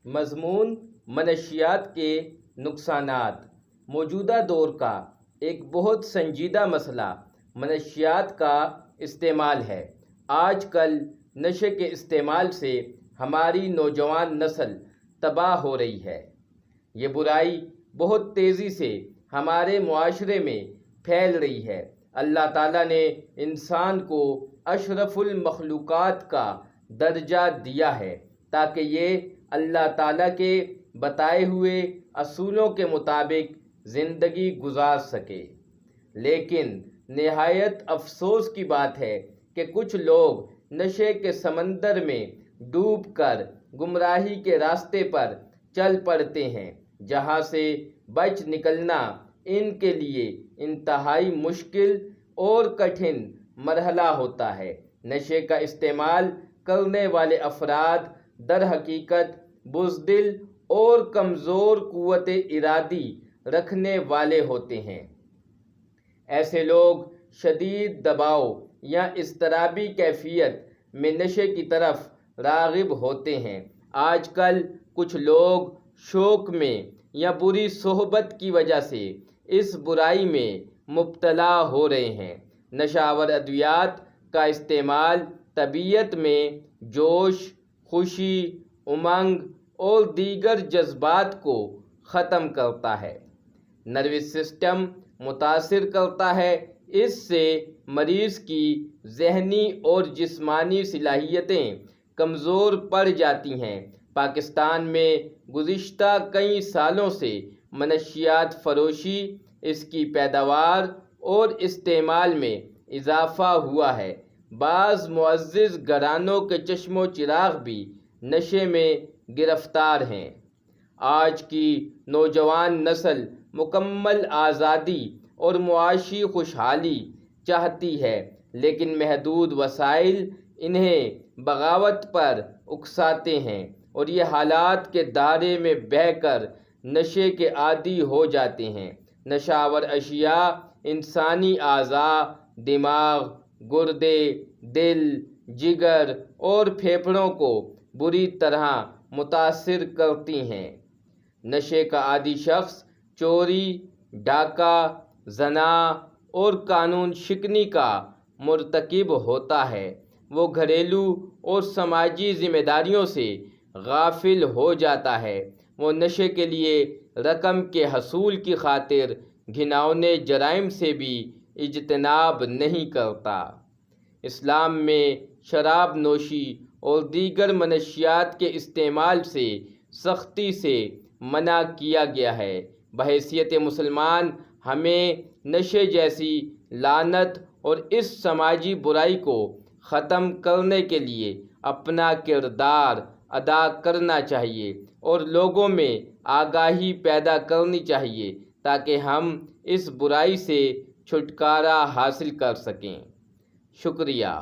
مضمون: منشیات کے نقصانات۔ موجودہ دور کا ایک بہت سنجیدہ مسئلہ منشیات کا استعمال ہے۔ آج کل نشے کے استعمال سے ہماری نوجوان نسل تباہ ہو رہی ہے۔ یہ برائی بہت تیزی سے ہمارے معاشرے میں پھیل رہی ہے۔ اللہ تعالیٰ نے انسان کو اشرف المخلوقات کا درجہ دیا ہے تاکہ یہ اللہ تعالیٰ کے بتائے ہوئے اصولوں کے مطابق زندگی گزار سکے۔ لیکن نہایت افسوس کی بات ہے کہ کچھ لوگ نشے کے سمندر میں ڈوب کر گمراہی کے راستے پر چل پڑتے ہیں، جہاں سے بچ نکلنا ان کے لیے انتہائی مشکل اور کٹھن مرحلہ ہوتا ہے۔ نشے کا استعمال کرنے والے افراد در حقیقت بزدل اور کمزور قوت ارادی رکھنے والے ہوتے ہیں۔ ایسے لوگ شدید دباؤ یا اضطرابی کیفیت میں نشے کی طرف راغب ہوتے ہیں۔ آج کل کچھ لوگ شوق میں یا بری صحبت کی وجہ سے اس برائی میں مبتلا ہو رہے ہیں۔ نشہ آور ادویات کا استعمال طبیعت میں جوش، خوشی، امنگ اور دیگر جذبات کو ختم کرتا ہے، نروس سسٹم متاثر کرتا ہے۔ اس سے مریض کی ذہنی اور جسمانی صلاحیتیں کمزور پڑ جاتی ہیں۔ پاکستان میں گزشتہ کئی سالوں سے منشیات فروشی، اس کی پیداوار اور استعمال میں اضافہ ہوا ہے۔ بعض معزز گھرانوں کے چشم و چراغ بھی نشے میں گرفتار ہیں۔ آج کی نوجوان نسل مکمل آزادی اور معاشی خوشحالی چاہتی ہے، لیکن محدود وسائل انہیں بغاوت پر اکساتے ہیں اور یہ حالات کے دائرے میں بہہ کر نشے کے عادی ہو جاتے ہیں۔ نشہ آور اشیاء انسانی اعضاء، دماغ، گردے، دل، جگر اور پھیپھڑوں کو بری طرح متاثر کرتی ہیں۔ نشے کا عادی شخص چوری، ڈاکہ، زنا اور قانون شکنی کا مرتکب ہوتا ہے۔ وہ گھریلو اور سماجی ذمہ داریوں سے غافل ہو جاتا ہے۔ وہ نشے کے لیے رقم کے حصول کی خاطر گھناؤنے جرائم سے بھی اجتناب نہیں کرتا۔ اسلام میں شراب نوشی اور دیگر منشیات کے استعمال سے سختی سے منع کیا گیا ہے۔ بحیثیت مسلمان ہمیں نشے جیسی لعنت اور اس سماجی برائی کو ختم کرنے کے لیے اپنا کردار ادا کرنا چاہیے اور لوگوں میں آگاہی پیدا کرنی چاہیے تاکہ ہم اس برائی سے چھٹکارا حاصل کر سکیں۔ شکریہ۔